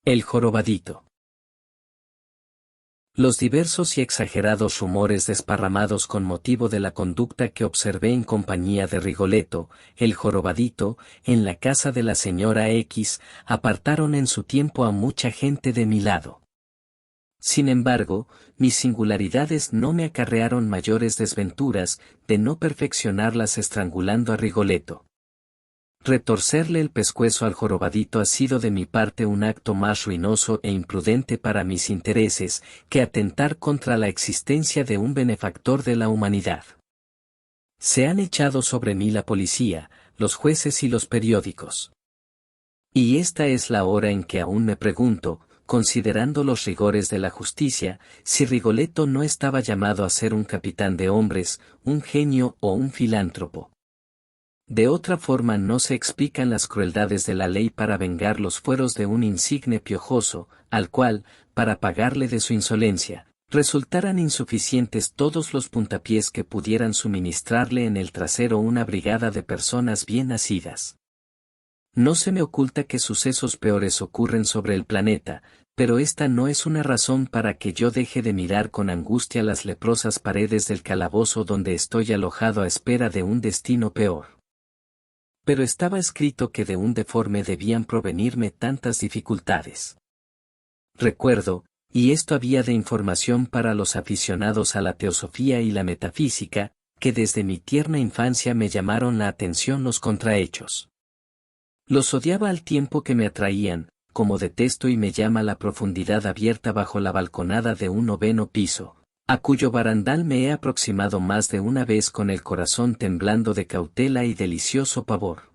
El jorobadito. Los diversos y exagerados rumores desparramados con motivo de la conducta que observé en compañía de Rigoletto, el jorobadito, en la casa de la señora X, apartaron en su tiempo a mucha gente de mi lado. Sin embargo, mis singularidades no me acarrearon mayores desventuras de no perfeccionarlas estrangulando a Rigoletto. Retorcerle el pescuezo al jorobadito ha sido de mi parte un acto más ruinoso e imprudente para mis intereses que atentar contra la existencia de un benefactor de la humanidad. Se han echado sobre mí la policía, los jueces y los periódicos. Y esta es la hora en que aún me pregunto, considerando los rigores de la justicia, si Rigoletto no estaba llamado a ser un capitán de hombres, un genio o un filántropo. De otra forma no se explican las crueldades de la ley para vengar los fueros de un insigne piojoso, al cual, para pagarle de su insolencia, resultaran insuficientes todos los puntapiés que pudieran suministrarle en el trasero una brigada de personas bien nacidas. No se me oculta que sucesos peores ocurren sobre el planeta, pero esta no es una razón para que yo deje de mirar con angustia las leprosas paredes del calabozo donde estoy alojado a espera de un destino peor. Pero estaba escrito que de un deforme debían provenirme tantas dificultades. Recuerdo, y esto había de información para los aficionados a la teosofía y la metafísica, que desde mi tierna infancia me llamaron la atención los contrahechos. Los odiaba al tiempo que me atraían, como detesto y me llama la profundidad abierta bajo la balconada de un 9º piso, a cuyo barandal me he aproximado más de una vez con el corazón temblando de cautela y delicioso pavor.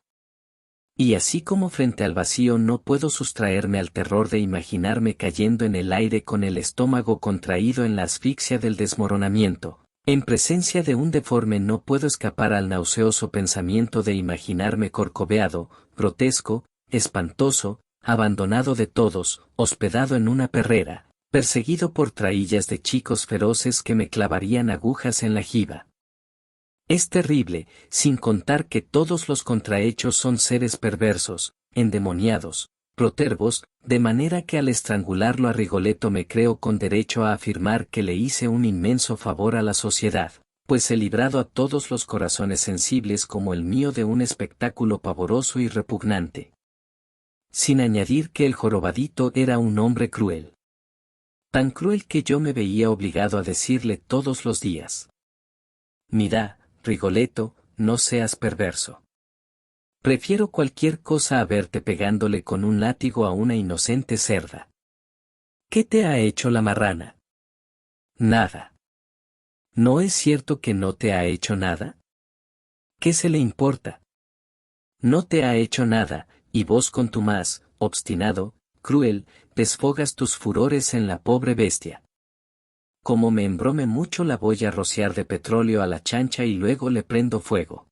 Y así como frente al vacío no puedo sustraerme al terror de imaginarme cayendo en el aire con el estómago contraído en la asfixia del desmoronamiento, en presencia de un deforme no puedo escapar al nauseoso pensamiento de imaginarme corcoveado, grotesco, espantoso, abandonado de todos, hospedado en una perrera, perseguido por traillas de chicos feroces que me clavarían agujas en la jiba. Es terrible, sin contar que todos los contrahechos son seres perversos, endemoniados, protervos, de manera que al estrangularlo a Rigoletto me creo con derecho a afirmar que le hice un inmenso favor a la sociedad, pues he librado a todos los corazones sensibles como el mío de un espectáculo pavoroso y repugnante. Sin añadir que el jorobadito era un hombre cruel. Tan cruel que yo me veía obligado a decirle todos los días: mira, Rigoletto, no seas perverso. Prefiero cualquier cosa a verte pegándole con un látigo a una inocente cerda. ¿Qué te ha hecho la marrana? Nada. ¿No es cierto que no te ha hecho nada? ¿Qué se le importa? No te ha hecho nada, y vos con tu más, obstinado, cruel, desfogas tus furores en la pobre bestia. Como me embrome mucho la voy a rociar de petróleo a la chancha y luego le prendo fuego.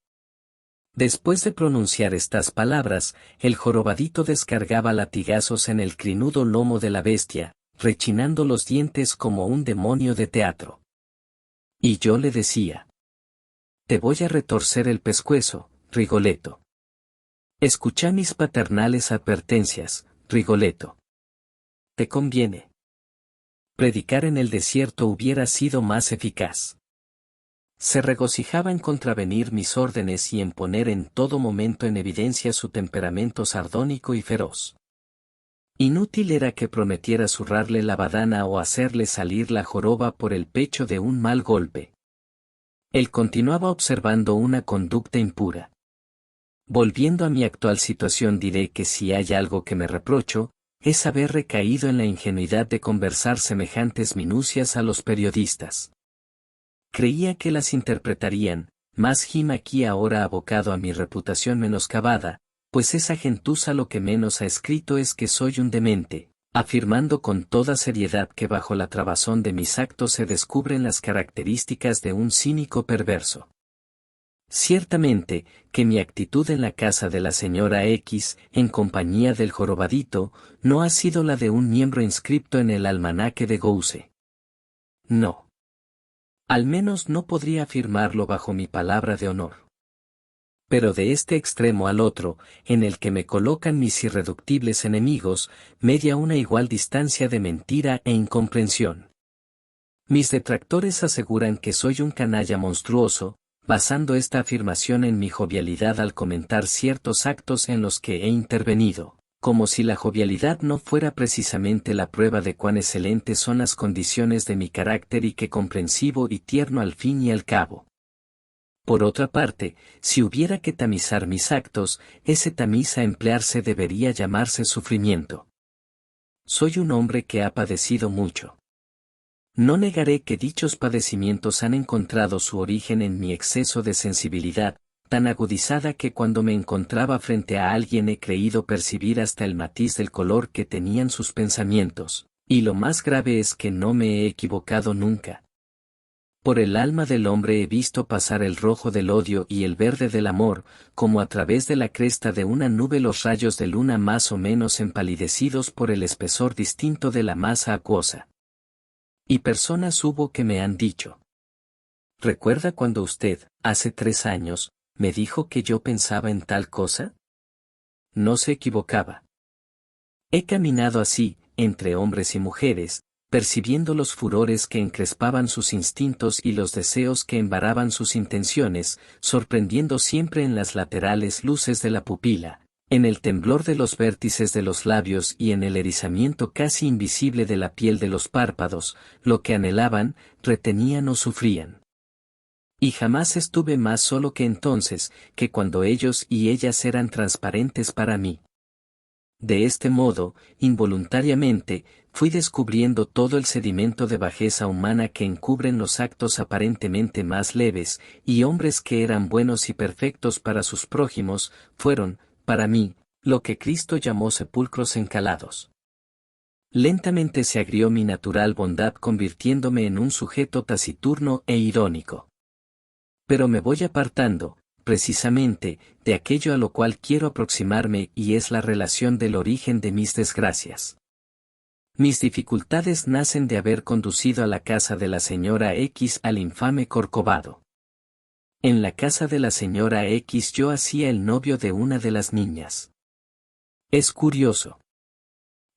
Después de pronunciar estas palabras, el jorobadito descargaba latigazos en el crinudo lomo de la bestia, rechinando los dientes como un demonio de teatro. Y yo le decía: te voy a retorcer el pescuezo, Rigoletto. Escucha mis paternales advertencias, Rigoletto. Te conviene. Predicar en el desierto hubiera sido más eficaz. Se regocijaba en contravenir mis órdenes y en poner en todo momento en evidencia su temperamento sardónico y feroz. Inútil era que prometiera zurrarle la badana o hacerle salir la joroba por el pecho de un mal golpe. Él continuaba observando una conducta impura. Volviendo a mi actual situación diré que si hay algo que me reprocho, es haber recaído en la ingenuidad de conversar semejantes minucias a los periodistas. Creía que las interpretarían, mas Jim aquí ahora abocado a mi reputación menoscabada, pues esa gentuza lo que menos ha escrito es que soy un demente, afirmando con toda seriedad que bajo la trabazón de mis actos se descubren las características de un cínico perverso. Ciertamente, que mi actitud en la casa de la señora X, en compañía del jorobadito, no ha sido la de un miembro inscripto en el almanaque de Gouze. No. Al menos no podría afirmarlo bajo mi palabra de honor. Pero de este extremo al otro, en el que me colocan mis irreductibles enemigos, media una igual distancia de mentira e incomprensión. Mis detractores aseguran que soy un canalla monstruoso, basando esta afirmación en mi jovialidad al comentar ciertos actos en los que he intervenido, como si la jovialidad no fuera precisamente la prueba de cuán excelentes son las condiciones de mi carácter y que comprensivo y tierno al fin y al cabo. Por otra parte, si hubiera que tamizar mis actos, ese tamiz a emplearse debería llamarse sufrimiento. Soy un hombre que ha padecido mucho. No negaré que dichos padecimientos han encontrado su origen en mi exceso de sensibilidad, tan agudizada que cuando me encontraba frente a alguien he creído percibir hasta el matiz del color que tenían sus pensamientos, y lo más grave es que no me he equivocado nunca. Por el alma del hombre he visto pasar el rojo del odio y el verde del amor, como a través de la cresta de una nube los rayos de luna más o menos empalidecidos por el espesor distinto de la masa acuosa. Y personas hubo que me han dicho. ¿Recuerda cuando usted, hace 3 años, me dijo que yo pensaba en tal cosa? No se equivocaba. He caminado así, entre hombres y mujeres, percibiendo los furores que encrespaban sus instintos y los deseos que embaraban sus intenciones, sorprendiendo siempre en las laterales luces de la pupila, en el temblor de los vértices de los labios y en el erizamiento casi invisible de la piel de los párpados, lo que anhelaban, retenían o sufrían. Y jamás estuve más solo que entonces, que cuando ellos y ellas eran transparentes para mí. De este modo, involuntariamente, fui descubriendo todo el sedimento de bajeza humana que encubren los actos aparentemente más leves, y hombres que eran buenos y perfectos para sus prójimos, fueron, para mí, lo que Cristo llamó sepulcros encalados. Lentamente se agrió mi natural bondad convirtiéndome en un sujeto taciturno e irónico. Pero me voy apartando, precisamente, de aquello a lo cual quiero aproximarme y es la relación del origen de mis desgracias. Mis dificultades nacen de haber conducido a la casa de la señora X al infame Corcovado. En la casa de la señora X yo hacía el novio de una de las niñas. Es curioso.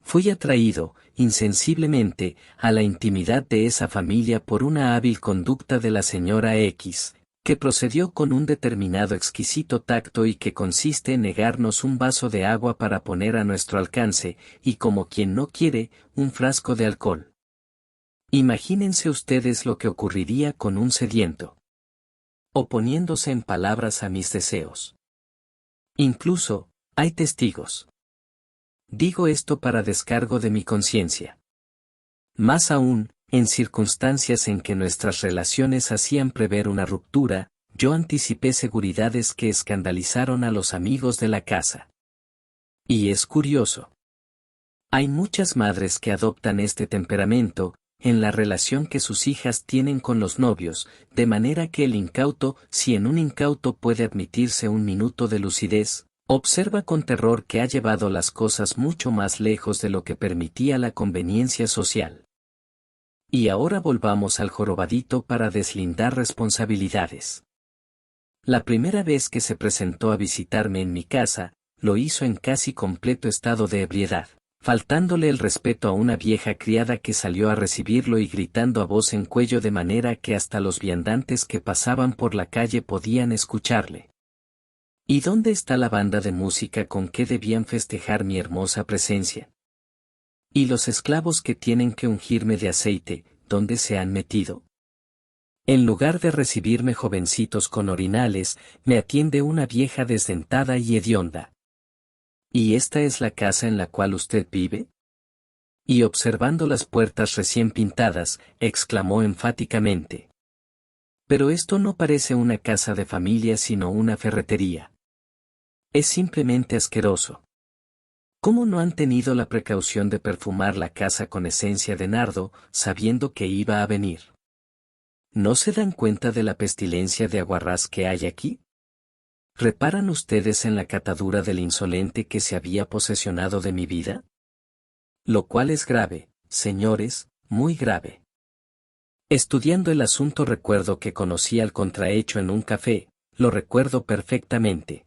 Fui atraído, insensiblemente, a la intimidad de esa familia por una hábil conducta de la señora X, que procedió con un determinado exquisito tacto y que consiste en negarnos un vaso de agua para poner a nuestro alcance, y como quien no quiere, un frasco de alcohol. Imagínense ustedes lo que ocurriría con un sediento. Oponiéndose en palabras a mis deseos. Incluso, hay testigos. Digo esto para descargo de mi conciencia. Más aún, en circunstancias en que nuestras relaciones hacían prever una ruptura, yo anticipé seguridades que escandalizaron a los amigos de la casa. Y es curioso. Hay muchas madres que adoptan este temperamento, en la relación que sus hijas tienen con los novios, de manera que el incauto, si en un incauto puede admitirse un minuto de lucidez, observa con terror que ha llevado las cosas mucho más lejos de lo que permitía la conveniencia social. Y ahora volvamos al jorobadito para deslindar responsabilidades. La primera vez que se presentó a visitarme en mi casa, lo hizo en casi completo estado de ebriedad, faltándole el respeto a una vieja criada que salió a recibirlo y gritando a voz en cuello de manera que hasta los viandantes que pasaban por la calle podían escucharle. ¿Y dónde está la banda de música con que debían festejar mi hermosa presencia? ¿Y los esclavos que tienen que ungirme de aceite, dónde se han metido? En lugar de recibirme jovencitos con orinales, me atiende una vieja desdentada y hedionda. ¿Y esta es la casa en la cual usted vive? Y observando las puertas recién pintadas, exclamó enfáticamente. Pero esto no parece una casa de familia sino una ferretería. Es simplemente asqueroso. ¿Cómo no han tenido la precaución de perfumar la casa con esencia de nardo, sabiendo que iba a venir? ¿No se dan cuenta de la pestilencia de aguarrás que hay aquí? ¿Reparan ustedes en la catadura del insolente que se había posesionado de mi vida? Lo cual es grave, señores, muy grave. Estudiando el asunto recuerdo que conocí al contrahecho en un café, Lo recuerdo perfectamente.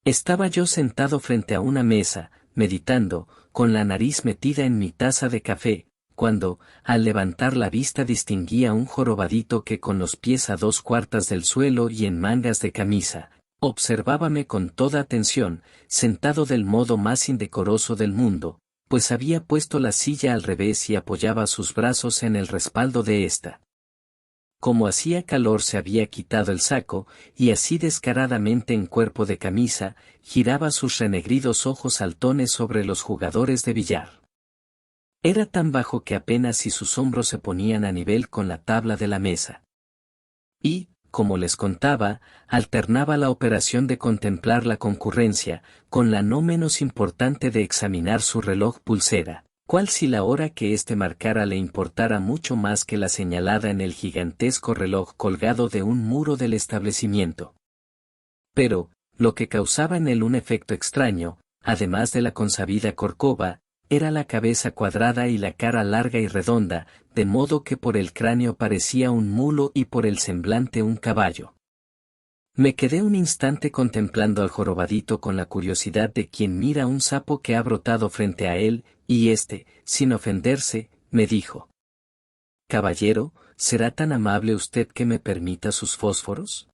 Estaba yo sentado frente a una mesa, meditando, con la nariz metida en mi taza de café, cuando, al levantar la vista distinguí a un jorobadito que con los pies a 2/4 del suelo y en mangas de camisa, observábame con toda atención, sentado del modo más indecoroso del mundo, pues había puesto la silla al revés y apoyaba sus brazos en el respaldo de ésta. Como hacía calor se había quitado el saco, y así descaradamente en cuerpo de camisa, giraba sus renegridos ojos saltones sobre los jugadores de billar. Era tan bajo que apenas si sus hombros se ponían a nivel con la tabla de la mesa. Y, como les contaba, alternaba la operación de contemplar la concurrencia, con la no menos importante de examinar su reloj pulsera, cual si la hora que éste marcara le importara mucho más que la señalada en el gigantesco reloj colgado de un muro del establecimiento. Pero, lo que causaba en él un efecto extraño, además de la consabida corcova, era la cabeza cuadrada y la cara larga y redonda, de modo que por el cráneo parecía un mulo y por el semblante un caballo. Me quedé un instante contemplando al jorobadito con la curiosidad de quien mira un sapo que ha brotado frente a él, y éste, sin ofenderse, me dijo: «Caballero, ¿será tan amable usted que me permita sus fósforos?».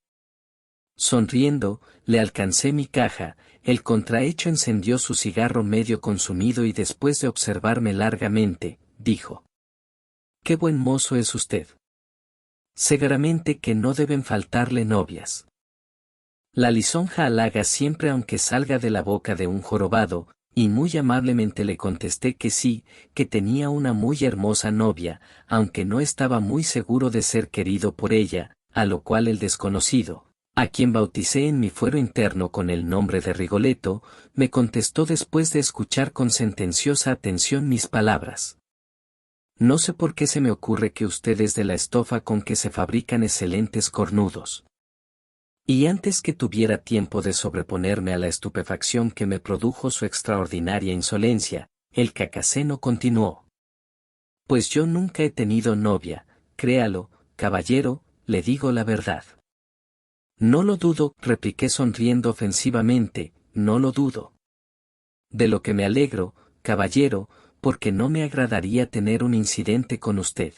Sonriendo, le alcancé mi caja, el contrahecho encendió su cigarro medio consumido y después de observarme largamente, dijo: «Qué buen mozo es usted. Seguramente que no deben faltarle novias». La lisonja halaga siempre aunque salga de la boca de un jorobado, y muy amablemente le contesté que sí, que tenía una muy hermosa novia, aunque no estaba muy seguro de ser querido por ella, a lo cual el desconocido, a quien bauticé en mi fuero interno con el nombre de Rigoletto, me contestó después de escuchar con sentenciosa atención mis palabras: «No sé por qué se me ocurre que usted es de la estofa con que se fabrican excelentes cornudos». Y antes que tuviera tiempo de sobreponerme a la estupefacción que me produjo su extraordinaria insolencia, el cacaceno continuó: «Pues yo nunca he tenido novia, créalo, caballero, le digo la verdad». «No lo dudo», repliqué sonriendo ofensivamente, «no lo dudo. De lo que me alegro, caballero, porque no me agradaría tener un incidente con usted».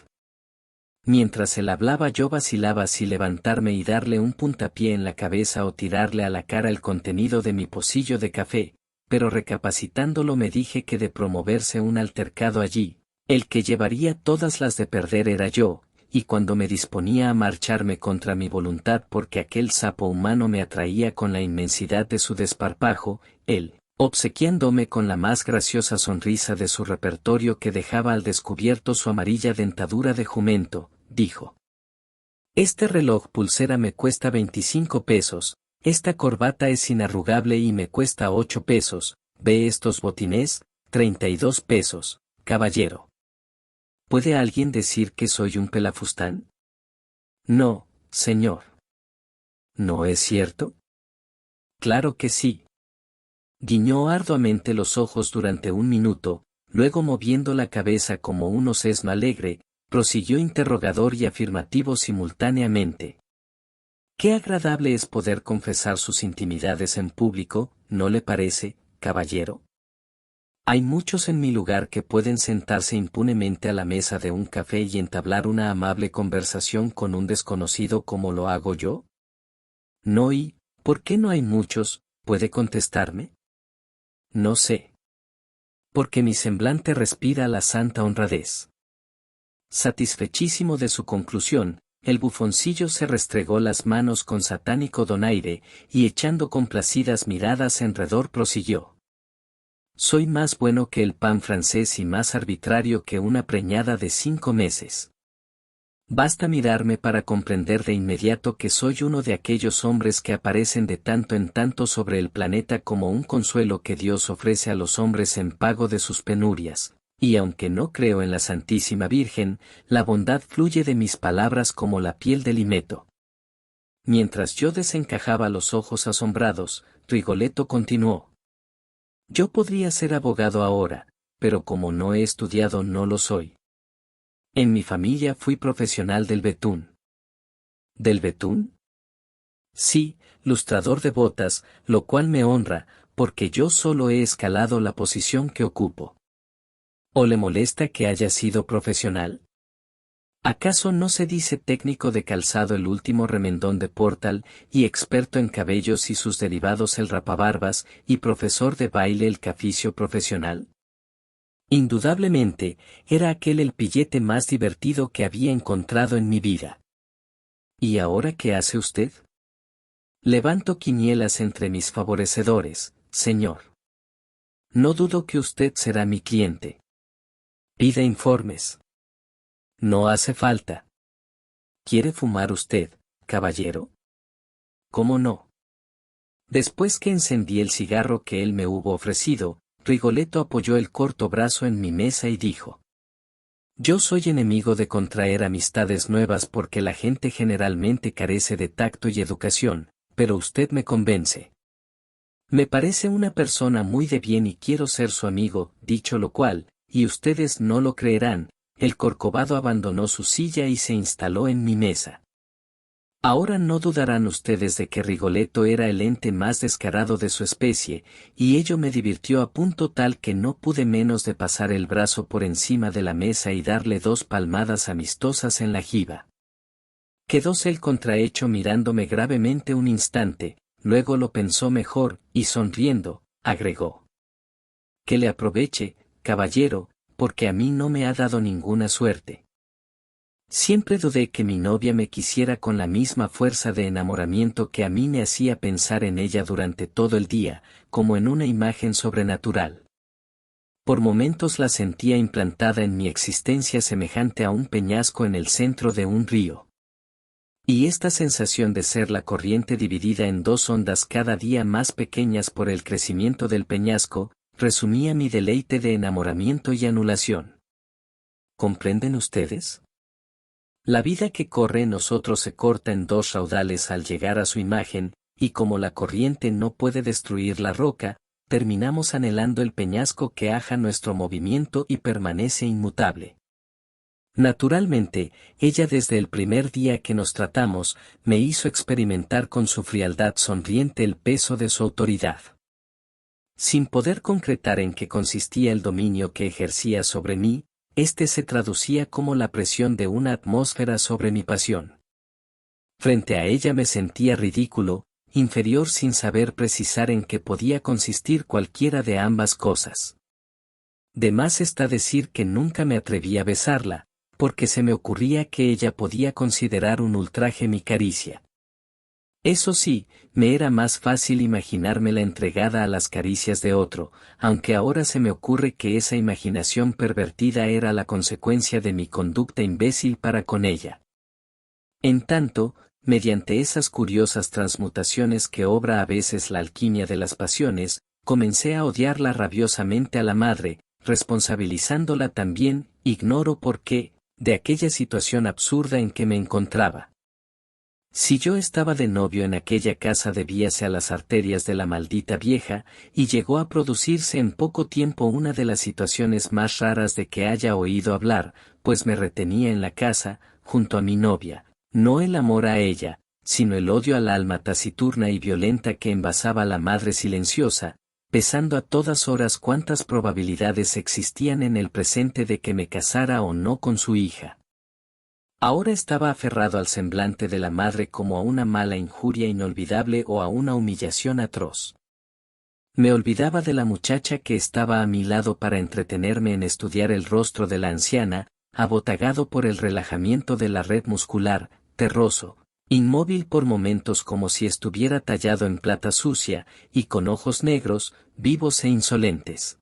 Mientras él hablaba yo vacilaba si levantarme y darle un puntapié en la cabeza o tirarle a la cara el contenido de mi pocillo de café, pero recapacitándolo me dije que de promoverse un altercado allí, el que llevaría todas las de perder era yo, y cuando me disponía a marcharme contra mi voluntad porque aquel sapo humano me atraía con la inmensidad de su desparpajo, él, obsequiándome con la más graciosa sonrisa de su repertorio que dejaba al descubierto su amarilla dentadura de jumento, dijo: «Este reloj pulsera me cuesta 25 pesos, esta corbata es inarrugable y me cuesta 8 pesos, ve estos botines, 32 pesos, caballero. ¿Puede alguien decir que soy un pelafustán? No, señor. ¿No es cierto? Claro que sí». Guiñó arduamente los ojos durante un minuto, luego moviendo la cabeza como un osesno alegre, prosiguió interrogador y afirmativo simultáneamente. «Qué agradable es poder confesar sus intimidades en público, ¿no le parece, caballero? Hay muchos en mi lugar que pueden sentarse impunemente a la mesa de un café y entablar una amable conversación con un desconocido como lo hago yo». «No, y ¿por qué no hay muchos? ¿Puede contestarme?». «No sé. Porque mi semblante respira la santa honradez». Satisfechísimo de su conclusión, el bufoncillo se restregó las manos con satánico donaire, y echando complacidas miradas en redor prosiguió: «Soy más bueno que el pan francés y más arbitrario que una preñada de 5 meses. Basta mirarme para comprender de inmediato que soy uno de aquellos hombres que aparecen de tanto en tanto sobre el planeta como un consuelo que Dios ofrece a los hombres en pago de sus penurias, y aunque no creo en la Santísima Virgen, la bondad fluye de mis palabras como la piel del himeto». Mientras yo desencajaba los ojos asombrados, Rigoletto continuó: «Yo podría ser abogado ahora, pero como no he estudiado no lo soy. En mi familia fui profesional del betún». «¿Del betún?». Sí, lustrador de botas, lo cual me honra, porque yo solo he escalado la posición que ocupo. ¿O le molesta que haya sido profesional? ¿Acaso no se dice técnico de calzado el último remendón de Portal, y experto en cabellos y sus derivados el rapabarbas, y profesor de baile el caficio profesional? Indudablemente, era aquel el pillete más divertido que había encontrado en mi vida. ¿Y ahora qué hace usted? Levanto quinielas entre mis favorecedores, señor. No dudo que usted será mi cliente. Pide informes. No hace falta. ¿Quiere fumar usted, caballero? ¿Cómo no? Después que encendí el cigarro que él me hubo ofrecido, Rigoletto apoyó el corto brazo en mi mesa y dijo: Yo soy enemigo de contraer amistades nuevas porque la gente generalmente carece de tacto y educación, pero usted me convence. Me parece una persona muy de bien y quiero ser su amigo, dicho lo cual, y ustedes no lo creerán, el Corcovado abandonó su silla y se instaló en mi mesa. Ahora no dudarán ustedes de que Rigoletto era el ente más descarado de su especie, y ello me divirtió a punto tal que no pude menos de pasar el brazo por encima de la mesa y darle 2 palmadas amistosas en la jiba. Quedóse el contrahecho mirándome gravemente un instante, luego lo pensó mejor, y sonriendo, agregó: Que le aproveche, caballero, porque a mí no me ha dado ninguna suerte. Siempre dudé que mi novia me quisiera con la misma fuerza de enamoramiento que a mí me hacía pensar en ella durante todo el día, como en una imagen sobrenatural. Por momentos la sentía implantada en mi existencia semejante a un peñasco en el centro de un río. Y esta sensación de ser la corriente dividida en 2 ondas cada día más pequeñas por el crecimiento del peñasco, resumía mi deleite de enamoramiento y anulación. ¿Comprenden ustedes? La vida que corre en nosotros se corta en 2 raudales al llegar a su imagen, y como la corriente no puede destruir la roca, terminamos anhelando el peñasco que aja nuestro movimiento y permanece inmutable. Naturalmente, ella desde el primer día que nos tratamos, me hizo experimentar con su frialdad sonriente el peso de su autoridad. Sin poder concretar en qué consistía el dominio que ejercía sobre mí, este se traducía como la presión de una atmósfera sobre mi pasión. Frente a ella me sentía ridículo, inferior sin saber precisar en qué podía consistir cualquiera de ambas cosas. De más está decir que nunca me atreví a besarla, porque se me ocurría que ella podía considerar un ultraje mi caricia. Eso sí, me era más fácil imaginármela entregada a las caricias de otro, aunque ahora se me ocurre que esa imaginación pervertida era la consecuencia de mi conducta imbécil para con ella. En tanto, mediante esas curiosas transmutaciones que obra a veces la alquimia de las pasiones, comencé a odiarla rabiosamente a la madre, responsabilizándola también, ignoro por qué, de aquella situación absurda en que me encontraba. Si yo estaba de novio en aquella casa debíase a las arterias de la maldita vieja, y llegó a producirse en poco tiempo una de las situaciones más raras de que haya oído hablar, pues me retenía en la casa, junto a mi novia, no el amor a ella, sino el odio al alma taciturna y violenta que envasaba la madre silenciosa, pesando a todas horas cuántas probabilidades existían en el presente de que me casara o no con su hija. Ahora estaba aferrado al semblante de la madre como a una mala injuria inolvidable o a una humillación atroz. Me olvidaba de la muchacha que estaba a mi lado para entretenerme en estudiar el rostro de la anciana, abotagado por el relajamiento de la red muscular, terroso, inmóvil por momentos como si estuviera tallado en plata sucia, y con ojos negros, vivos e insolentes.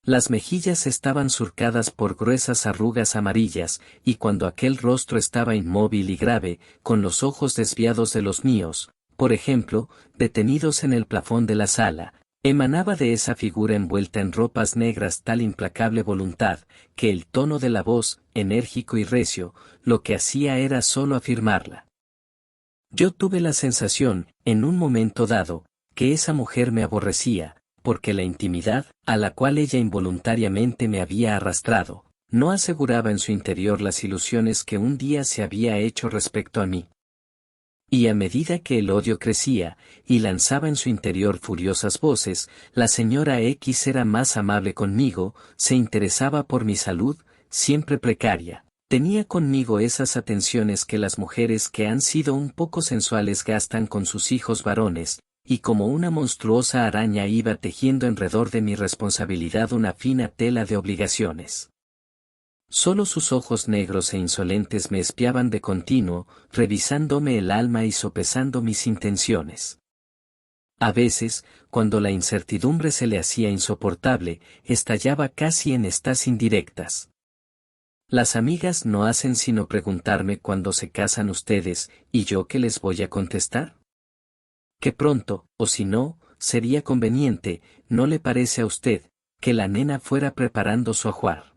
Las mejillas estaban surcadas por gruesas arrugas amarillas, y cuando aquel rostro estaba inmóvil y grave, con los ojos desviados de los míos, por ejemplo, detenidos en el plafón de la sala, emanaba de esa figura envuelta en ropas negras tal implacable voluntad, que el tono de la voz, enérgico y recio, lo que hacía era solo afirmarla. Yo tuve la sensación, en un momento dado, que esa mujer me aborrecía, porque la intimidad, a la cual ella involuntariamente me había arrastrado, no aseguraba en su interior las ilusiones que un día se había hecho respecto a mí. Y a medida que el odio crecía, y lanzaba en su interior furiosas voces, la señora X era más amable conmigo, se interesaba por mi salud, siempre precaria. Tenía conmigo esas atenciones que las mujeres que han sido un poco sensuales gastan con sus hijos varones, y como una monstruosa araña iba tejiendo alrededor de mi responsabilidad una fina tela de obligaciones. Solo sus ojos negros e insolentes me espiaban de continuo, revisándome el alma y sopesando mis intenciones. A veces, cuando la incertidumbre se le hacía insoportable, estallaba casi en estas indirectas. Las amigas no hacen sino preguntarme cuándo se casan ustedes, ¿y yo qué les voy a contestar? Que pronto, o si no, sería conveniente, ¿no le parece a usted, que la nena fuera preparando su ajuar?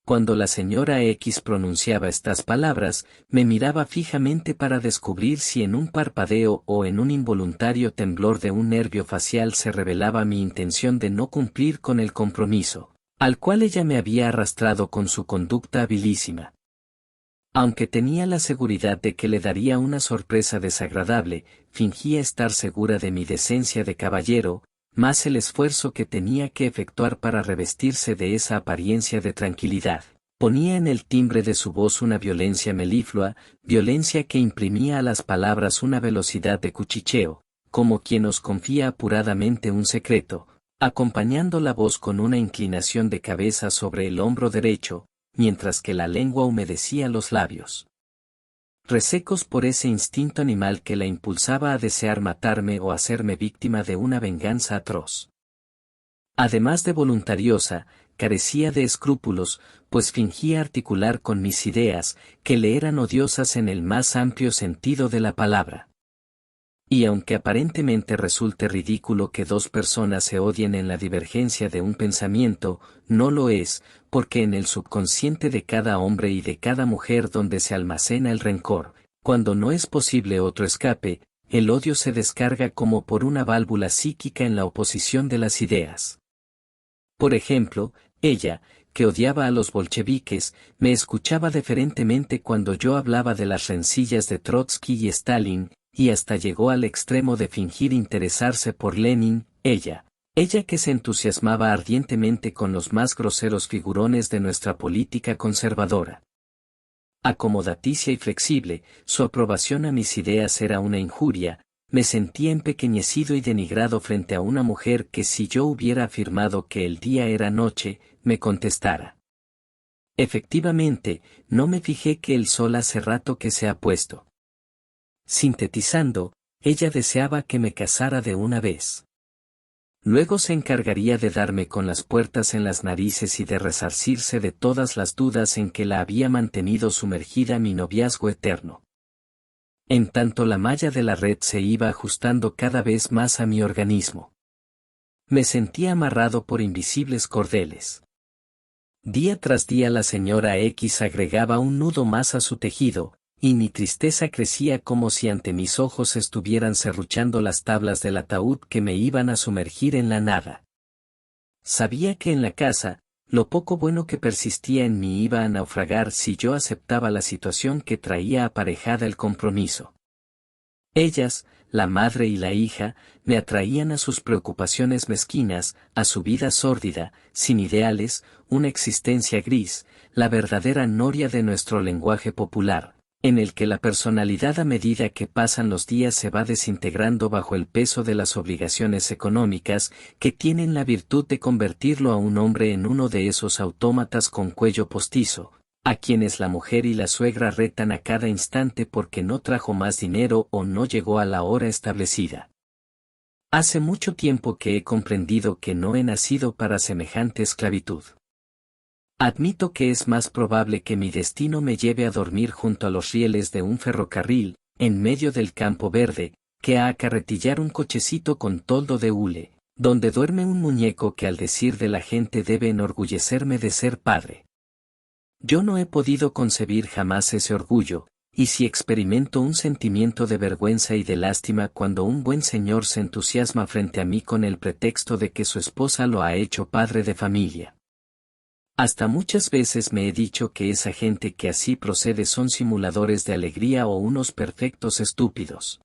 Cuando la señora X pronunciaba estas palabras, me miraba fijamente para descubrir si en un parpadeo o en un involuntario temblor de un nervio facial se revelaba mi intención de no cumplir con el compromiso, al cual ella me había arrastrado con su conducta habilísima. Aunque tenía la seguridad de que le daría una sorpresa desagradable, fingía estar segura de mi decencia de caballero, más el esfuerzo que tenía que efectuar para revestirse de esa apariencia de tranquilidad. Ponía en el timbre de su voz una violencia meliflua, violencia que imprimía a las palabras una velocidad de cuchicheo, como quien os confía apuradamente un secreto, acompañando la voz con una inclinación de cabeza sobre el hombro derecho, mientras que la lengua humedecía los labios. Resecos por ese instinto animal que la impulsaba a desear matarme o hacerme víctima de una venganza atroz. Además de voluntariosa, carecía de escrúpulos, pues fingía articular con mis ideas, que le eran odiosas en el más amplio sentido de la palabra. Y aunque aparentemente resulte ridículo que dos personas se odien en la divergencia de un pensamiento, no lo es, porque en el subconsciente de cada hombre y de cada mujer donde se almacena el rencor, cuando no es posible otro escape, el odio se descarga como por una válvula psíquica en la oposición de las ideas. Por ejemplo, ella, que odiaba a los bolcheviques, me escuchaba deferentemente cuando yo hablaba de las rencillas de Trotsky y Stalin, y hasta llegó al extremo de fingir interesarse por Lenin, ella que se entusiasmaba ardientemente con los más groseros figurones de nuestra política conservadora. Acomodaticia y flexible, su aprobación a mis ideas era una injuria, me sentía empequeñecido y denigrado frente a una mujer que si yo hubiera afirmado que el día era noche, me contestara. Efectivamente, no me fijé que el sol hace rato que se ha puesto. Sintetizando, ella deseaba que me casara de una vez. Luego se encargaría de darme con las puertas en las narices y de resarcirse de todas las dudas en que la había mantenido sumergida mi noviazgo eterno. En tanto la malla de la red se iba ajustando cada vez más a mi organismo. Me sentía amarrado por invisibles cordeles. Día tras día la señora X agregaba un nudo más a su tejido, y mi tristeza crecía como si ante mis ojos estuvieran serruchando las tablas del ataúd que me iban a sumergir en la nada. Sabía que en la casa, lo poco bueno que persistía en mí iba a naufragar si yo aceptaba la situación que traía aparejada el compromiso. Ellas, la madre y la hija, me atraían a sus preocupaciones mezquinas, a su vida sórdida, sin ideales, una existencia gris, la verdadera noria de nuestro lenguaje popular, en el que la personalidad a medida que pasan los días se va desintegrando bajo el peso de las obligaciones económicas que tienen la virtud de convertirlo a un hombre en uno de esos autómatas con cuello postizo, a quienes la mujer y la suegra retan a cada instante porque no trajo más dinero o no llegó a la hora establecida. Hace mucho tiempo que he comprendido que no he nacido para semejante esclavitud. Admito que es más probable que mi destino me lleve a dormir junto a los rieles de un ferrocarril, en medio del campo verde, que a acarretillar un cochecito con toldo de hule, donde duerme un muñeco que al decir de la gente debe enorgullecerme de ser padre. Yo no he podido concebir jamás ese orgullo, y si experimento un sentimiento de vergüenza y de lástima cuando un buen señor se entusiasma frente a mí con el pretexto de que su esposa lo ha hecho padre de familia. Hasta muchas veces me he dicho que esa gente que así procede son simuladores de alegría o unos perfectos estúpidos.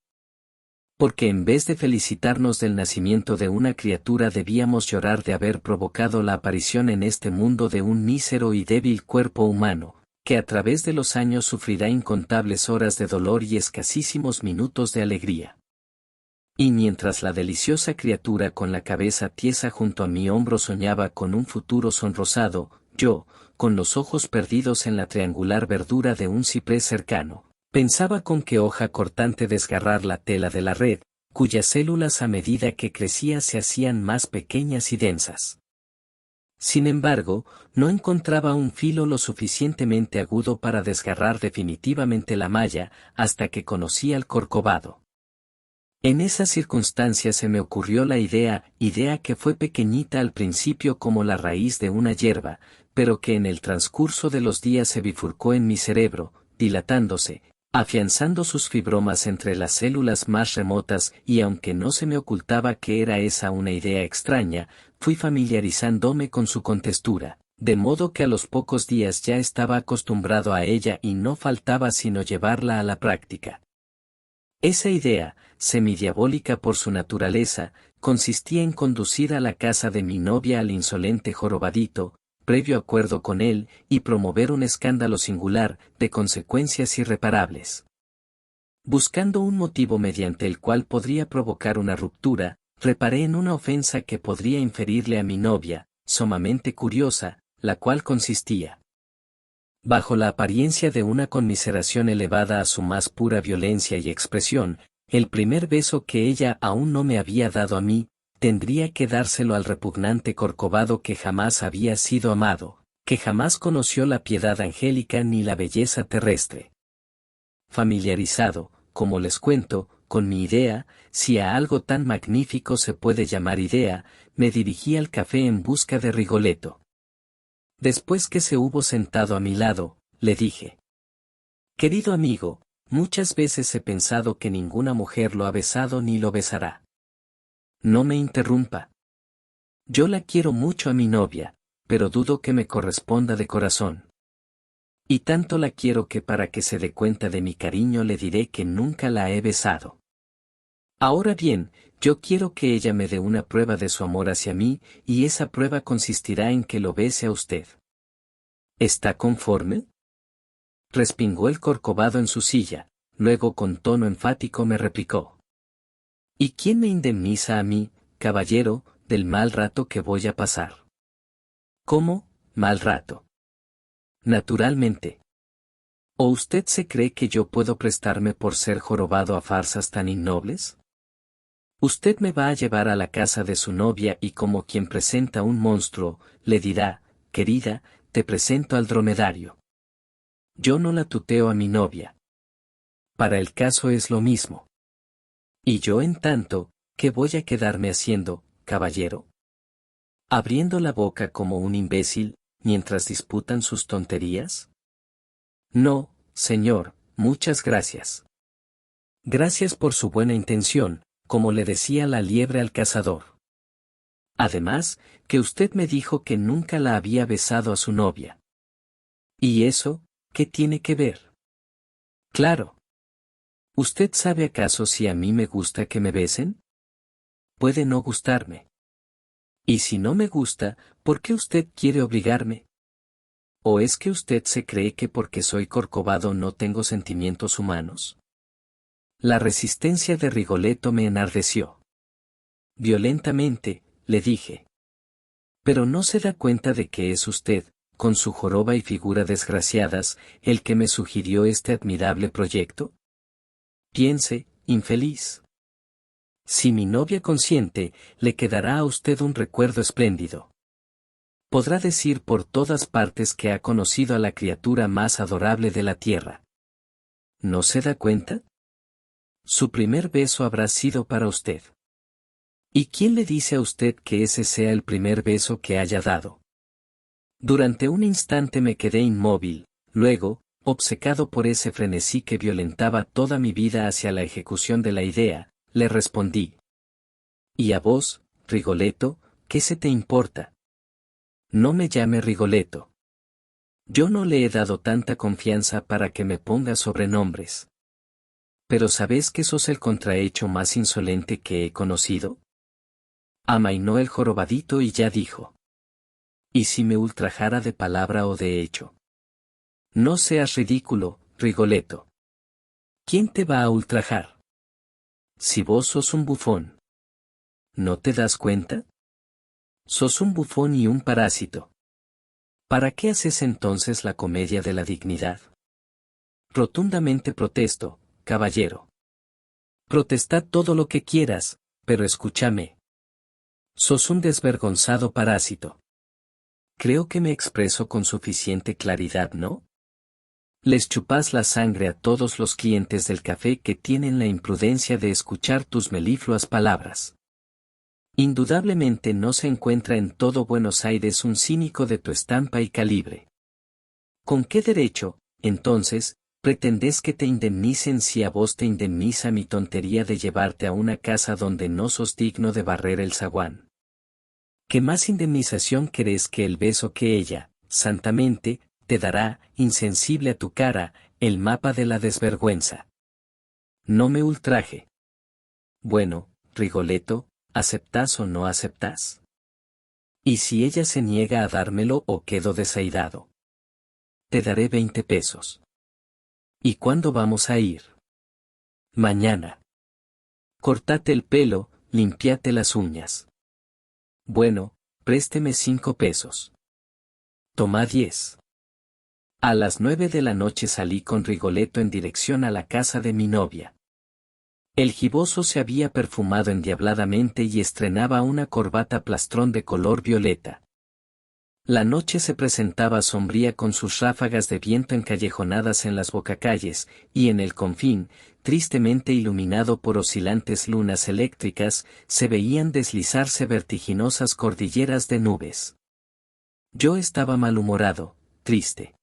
Porque en vez de felicitarnos del nacimiento de una criatura debíamos llorar de haber provocado la aparición en este mundo de un mísero y débil cuerpo humano, que a través de los años sufrirá incontables horas de dolor y escasísimos minutos de alegría. Y mientras la deliciosa criatura con la cabeza tiesa junto a mi hombro soñaba con un futuro sonrosado, yo, con los ojos perdidos en la triangular verdura de un ciprés cercano, pensaba con qué hoja cortante desgarrar la tela de la red, cuyas células a medida que crecía se hacían más pequeñas y densas. Sin embargo, no encontraba un filo lo suficientemente agudo para desgarrar definitivamente la malla, hasta que conocí al corcovado. En esas circunstancias se me ocurrió la idea que fue pequeñita al principio como la raíz de una hierba, pero que en el transcurso de los días se bifurcó en mi cerebro, dilatándose, afianzando sus fibromas entre las células más remotas, y aunque no se me ocultaba que era esa una idea extraña, fui familiarizándome con su contextura, de modo que a los pocos días ya estaba acostumbrado a ella y no faltaba sino llevarla a la práctica. Esa idea, semidiabólica por su naturaleza, consistía en conducir a la casa de mi novia al insolente jorobadito, previo acuerdo con él, y promover un escándalo singular, de consecuencias irreparables. Buscando un motivo mediante el cual podría provocar una ruptura, reparé en una ofensa que podría inferirle a mi novia, sumamente curiosa, la cual consistía, bajo la apariencia de una conmiseración elevada a su más pura violencia y expresión, el primer beso que ella aún no me había dado a mí, tendría que dárselo al repugnante corcovado que jamás había sido amado, que jamás conoció la piedad angélica ni la belleza terrestre. Familiarizado, como les cuento, con mi idea, si a algo tan magnífico se puede llamar idea, me dirigí al café en busca de Rigoletto. Después que se hubo sentado a mi lado, le dije: querido amigo, muchas veces he pensado que ninguna mujer lo ha besado ni lo besará. No me interrumpa. Yo la quiero mucho a mi novia, pero dudo que me corresponda de corazón. Y tanto la quiero que para que se dé cuenta de mi cariño le diré que nunca la he besado. Ahora bien, yo quiero que ella me dé una prueba de su amor hacia mí, y esa prueba consistirá en que lo bese a usted. ¿Está conforme?, respingó el corcovado en su silla, luego con tono enfático me replicó: ¿y quién me indemniza a mí, caballero, del mal rato que voy a pasar? ¿Cómo, mal rato? Naturalmente. ¿O usted se cree que yo puedo prestarme por ser jorobado a farsas tan innobles? Usted me va a llevar a la casa de su novia y como quien presenta un monstruo, le dirá: querida, te presento al dromedario. Yo no la tuteo a mi novia. Para el caso es lo mismo. Y yo en tanto, ¿qué voy a quedarme haciendo, caballero? ¿Abriendo la boca como un imbécil, mientras disputan sus tonterías? No, señor, muchas gracias. Gracias por su buena intención, como le decía la liebre al cazador. Además, que usted me dijo que nunca la había besado a su novia. ¿Y eso, qué tiene que ver? Claro. ¿Usted sabe acaso si a mí me gusta que me besen? Puede no gustarme. Y si no me gusta, ¿por qué usted quiere obligarme? ¿O es que usted se cree que porque soy corcovado no tengo sentimientos humanos? La resistencia de Rigoletto me enardeció. Violentamente, le dije. Pero no se da cuenta de que es usted, con su joroba y figura desgraciadas, el que me sugirió este admirable proyecto. Piense, infeliz. Si mi novia consiente, le quedará a usted un recuerdo espléndido. Podrá decir por todas partes que ha conocido a la criatura más adorable de la tierra. ¿No se da cuenta? Su primer beso habrá sido para usted. ¿Y quién le dice a usted que ese sea el primer beso que haya dado? Durante un instante me quedé inmóvil, luego, obcecado por ese frenesí que violentaba toda mi vida hacia la ejecución de la idea, le respondí: ¿y a vos, Rigoletto, qué se te importa? No me llame Rigoletto. Yo no le he dado tanta confianza para que me ponga sobrenombres. Pero ¿sabes que sos el contrahecho más insolente que he conocido? Amainó el jorobadito y ya dijo. ¿Y si me ultrajara de palabra o de hecho? No seas ridículo, Rigoletto. ¿Quién te va a ultrajar? Si vos sos un bufón. ¿No te das cuenta? Sos un bufón y un parásito. ¿Para qué haces entonces la comedia de la dignidad? Rotundamente protesto, caballero. Protestad todo lo que quieras, pero escúchame. Sos un desvergonzado parásito. Creo que me expreso con suficiente claridad, ¿no? Les chupas la sangre a todos los clientes del café que tienen la imprudencia de escuchar tus melifluas palabras. Indudablemente no se encuentra en todo Buenos Aires un cínico de tu estampa y calibre. ¿Con qué derecho, entonces, pretendés que te indemnicen si a vos te indemniza mi tontería de llevarte a una casa donde no sos digno de barrer el zaguán? ¿Qué más indemnización querés que el beso que ella, santamente, te dará, insensible a tu cara, el mapa de la desvergüenza? No me ultraje. Bueno, Rigoletto, ¿aceptás o no aceptás? ¿Y si ella se niega a dármelo o quedo desairado? Te daré 20 pesos. ¿Y cuándo vamos a ir? Mañana. Cortate el pelo, limpiate las uñas. Bueno, présteme 5 pesos. Toma 10. A las 9 de la noche salí con Rigoletto en dirección a la casa de mi novia. El giboso se había perfumado endiabladamente y estrenaba una corbata plastrón de color violeta. La noche se presentaba sombría con sus ráfagas de viento encallejonadas en las bocacalles, y en el confín, tristemente iluminado por oscilantes lunas eléctricas, se veían deslizarse vertiginosas cordilleras de nubes. Yo estaba malhumorado, triste.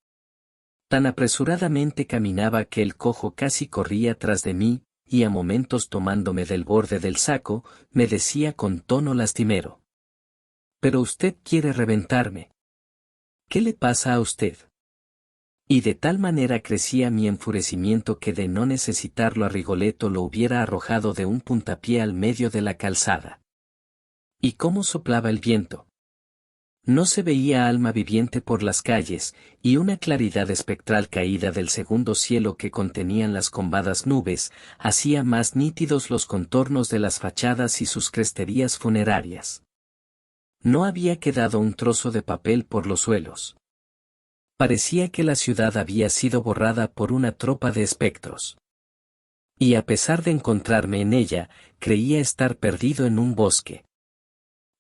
Tan apresuradamente caminaba que el cojo casi corría tras de mí, y a momentos tomándome del borde del saco, me decía con tono lastimero. Pero usted quiere reventarme. ¿Qué le pasa a usted? Y de tal manera crecía mi enfurecimiento que de no necesitarlo a Rigoletto lo hubiera arrojado de un puntapié al medio de la calzada. ¿Y cómo soplaba el viento? No se veía alma viviente por las calles, y una claridad espectral caída del segundo cielo que contenían las combadas nubes, hacía más nítidos los contornos de las fachadas y sus cresterías funerarias. No había quedado un trozo de papel por los suelos. Parecía que la ciudad había sido borrada por una tropa de espectros. Y a pesar de encontrarme en ella, creía estar perdido en un bosque.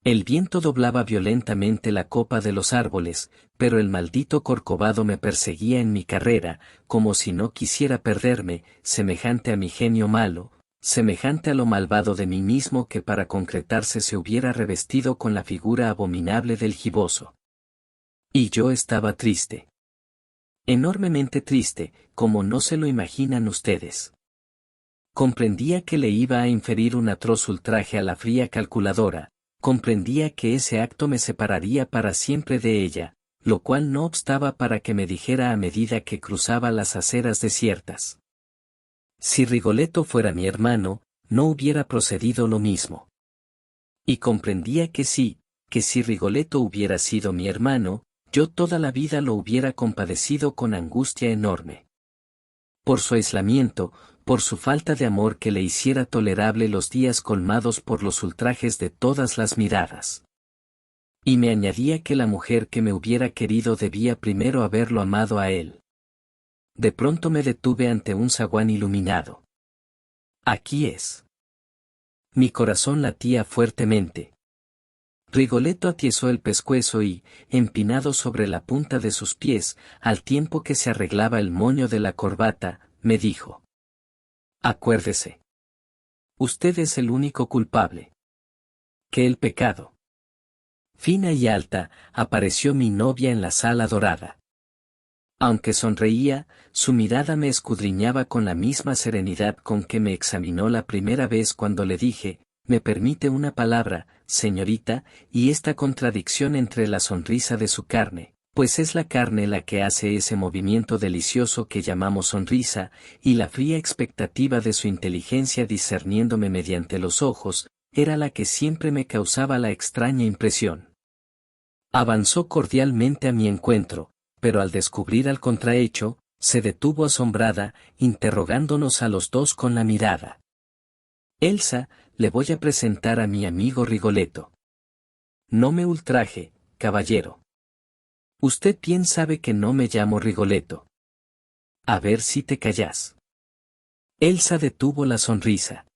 El viento doblaba violentamente la copa de los árboles, pero el maldito corcovado me perseguía en mi carrera, como si no quisiera perderme, semejante a mi genio malo, semejante a lo malvado de mí mismo que para concretarse se hubiera revestido con la figura abominable del giboso. Y yo estaba triste. Enormemente triste, como no se lo imaginan ustedes. Comprendía que le iba a inferir un atroz ultraje a la fría calculadora, comprendía que ese acto me separaría para siempre de ella, lo cual no obstaba para que me dijera a medida que cruzaba las aceras desiertas. Si Rigoletto fuera mi hermano, no hubiera procedido lo mismo. Y comprendía que si Rigoletto hubiera sido mi hermano, yo toda la vida lo hubiera compadecido con angustia enorme. Por su aislamiento, por su falta de amor que le hiciera tolerable los días colmados por los ultrajes de todas las miradas. Y me añadía que la mujer que me hubiera querido debía primero haberlo amado a él. De pronto me detuve ante un zaguán iluminado. Aquí es. Mi corazón latía fuertemente. Rigoletto atiezó el pescuezo y, empinado sobre la punta de sus pies, al tiempo que se arreglaba el moño de la corbata, me dijo. Acuérdese. Usted es el único culpable. Que el pecado. Fina y alta, apareció mi novia en la sala dorada. Aunque sonreía, su mirada me escudriñaba con la misma serenidad con que me examinó la primera vez cuando le dije, Me permite una palabra, señorita, y esta contradicción entre la sonrisa de su carne, pues es la carne la que hace ese movimiento delicioso que llamamos sonrisa, y la fría expectativa de su inteligencia discerniéndome mediante los ojos, era la que siempre me causaba la extraña impresión. Avanzó cordialmente a mi encuentro, pero al descubrir al contrahecho, se detuvo asombrada, interrogándonos a los dos con la mirada. Elsa, le voy a presentar a mi amigo Rigoletto. No me ultraje, caballero. Usted bien sabe que no me llamo Rigoletto. A ver si te callas. Elsa detuvo la sonrisa.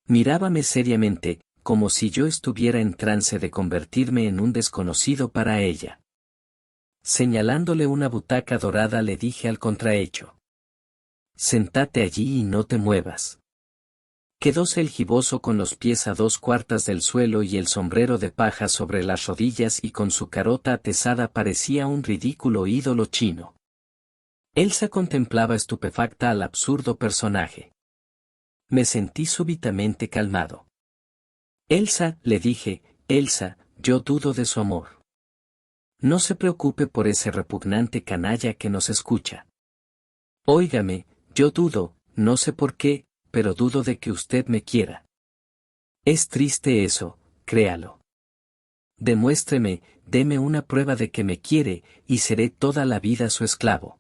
Mirábame seriamente, como si yo estuviera en trance de convertirme en un desconocido para ella. Señalándole una butaca dorada le dije al contrahecho. Sentate allí y no te muevas. Quedóse el giboso con los pies a 2/4 del suelo y el sombrero de paja sobre las rodillas y con su carota atezada parecía un ridículo ídolo chino. Elsa contemplaba estupefacta al absurdo personaje. Me sentí súbitamente calmado. Elsa, le dije, Elsa, yo dudo de su amor. No se preocupe por ese repugnante canalla que nos escucha. Óigame, yo dudo, no sé por qué, pero dudo de que usted me quiera. Es triste eso, créalo. Demuéstreme, deme una prueba de que me quiere, y seré toda la vida su esclavo.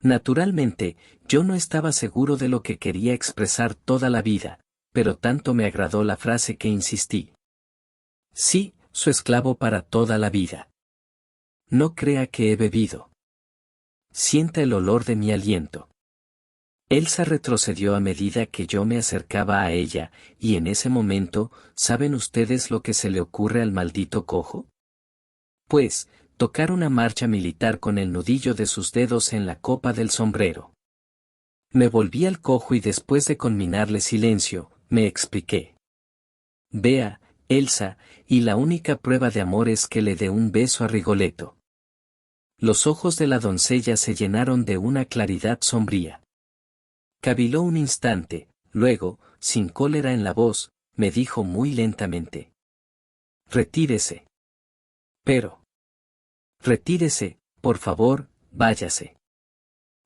Naturalmente, yo no estaba seguro de lo que quería expresar toda la vida, pero tanto me agradó la frase que insistí. Sí, su esclavo para toda la vida. No crea que he bebido. Sienta el olor de mi aliento. Elsa retrocedió a medida que yo me acercaba a ella, y en ese momento, ¿saben ustedes lo que se le ocurre al maldito cojo? Pues, tocar una marcha militar con el nudillo de sus dedos en la copa del sombrero. Me volví al cojo y después de conminarle silencio, me expliqué. Vea, Elsa, y la única prueba de amor es que le dé un beso a Rigoletto. Los ojos de la doncella se llenaron de una claridad sombría. Caviló un instante, luego, sin cólera en la voz, me dijo muy lentamente. Retírese. Pero. Retírese, por favor, váyase.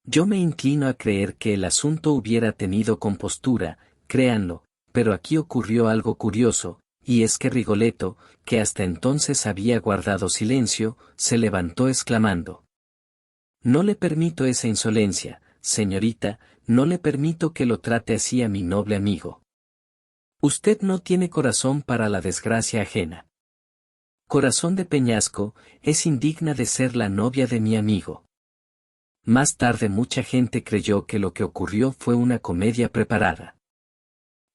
Yo me inclino a creer que el asunto hubiera tenido compostura, créanlo, pero aquí ocurrió algo curioso, y es que Rigoletto, que hasta entonces había guardado silencio, se levantó exclamando. No le permito esa insolencia, señorita, no le permito que lo trate así a mi noble amigo. Usted no tiene corazón para la desgracia ajena. Corazón de peñasco, es indigna de ser la novia de mi amigo. Más tarde mucha gente creyó que lo que ocurrió fue una comedia preparada.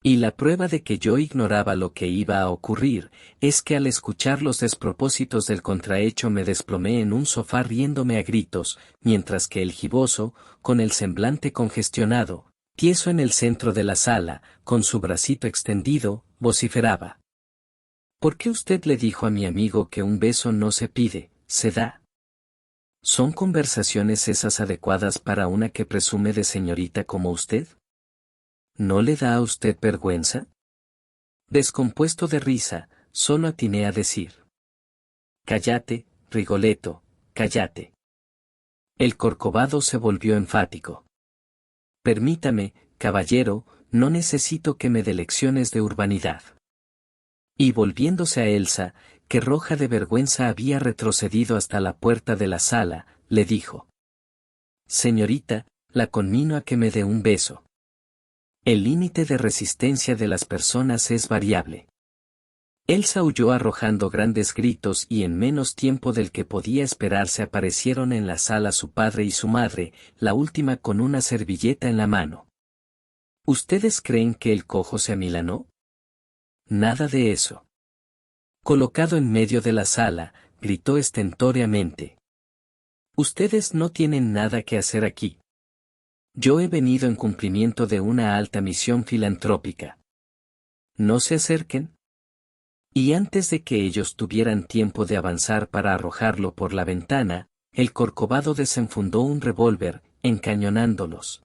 Y la prueba de que yo ignoraba lo que iba a ocurrir, es que al escuchar los despropósitos del contrahecho me desplomé en un sofá riéndome a gritos, mientras que el giboso, con el semblante congestionado, tieso en el centro de la sala, con su bracito extendido, vociferaba. ¿Por qué usted le dijo a mi amigo que un beso no se pide, se da? ¿Son conversaciones esas adecuadas para una que presume de señorita como usted? ¿No le da a usted vergüenza? Descompuesto de risa, solo atiné a decir. Cállate, Rigoletto, cállate. El Corcovado se volvió enfático. Permítame, caballero, no necesito que me dé lecciones de urbanidad. Y volviéndose a Elsa, que roja de vergüenza había retrocedido hasta la puerta de la sala, le dijo. Señorita, la conmino a que me dé un beso. El límite de resistencia de las personas es variable. Elsa huyó arrojando grandes gritos y en menos tiempo del que podía esperarse aparecieron en la sala su padre y su madre, la última con una servilleta en la mano. ¿Ustedes creen que el cojo se amilanó? Nada de eso. Colocado en medio de la sala, gritó estentóreamente. Ustedes no tienen nada que hacer aquí. Yo he venido en cumplimiento de una alta misión filantrópica. No se acerquen. Y antes de que ellos tuvieran tiempo de avanzar para arrojarlo por la ventana, el Corcovado desenfundó un revólver, encañonándolos.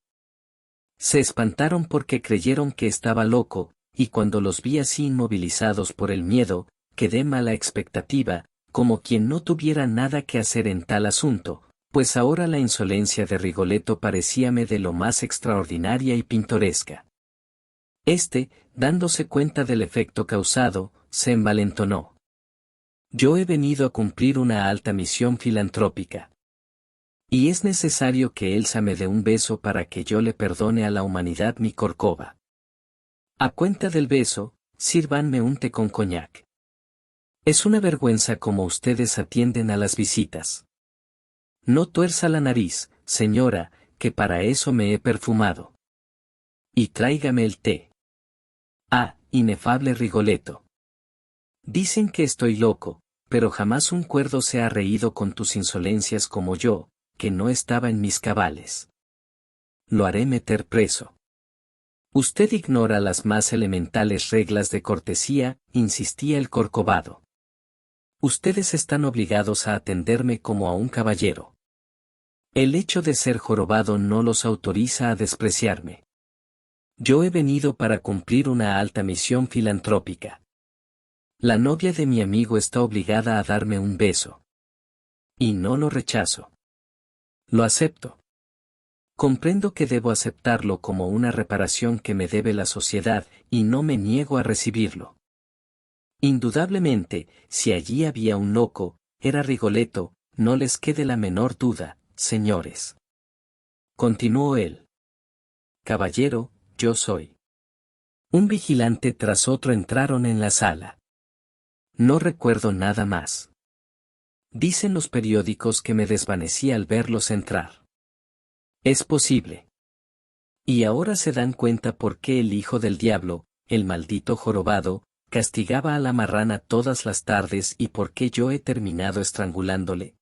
Se espantaron porque creyeron que estaba loco, y cuando los vi así inmovilizados por el miedo, quedé mala expectativa, como quien no tuviera nada que hacer en tal asunto, pues ahora la insolencia de Rigoletto parecíame de lo más extraordinaria y pintoresca. Dándose cuenta del efecto causado, se envalentonó. Yo he venido a cumplir una alta misión filantrópica. Y es necesario que Elsa me dé un beso para que yo le perdone a la humanidad mi corcova. A cuenta del beso, sírvanme un té con coñac. Es una vergüenza como ustedes atienden a las visitas. No tuerza la nariz, señora, que para eso me he perfumado. Y tráigame el té. Ah, inefable Rigoletto. Dicen que estoy loco, pero jamás un cuerdo se ha reído con tus insolencias como yo, que no estaba en mis cabales. Lo haré meter preso. Usted ignora las más elementales reglas de cortesía, insistía el Corcovado. Ustedes están obligados a atenderme como a un caballero. El hecho de ser jorobado no los autoriza a despreciarme. Yo he venido para cumplir una alta misión filantrópica. La novia de mi amigo está obligada a darme un beso. Y no lo rechazo. Lo acepto. Comprendo que debo aceptarlo como una reparación que me debe la sociedad, y no me niego a recibirlo. Indudablemente, si allí había un loco, era Rigoletto, no les quede la menor duda, señores. Continuó él. Caballero, yo soy. Un vigilante tras otro entraron en la sala. No recuerdo nada más. Dicen los periódicos que me desvanecí al verlos entrar. Es posible. Y ahora se dan cuenta por qué el hijo del diablo, el maldito jorobado, castigaba a la marrana todas las tardes y por qué yo he terminado estrangulándole,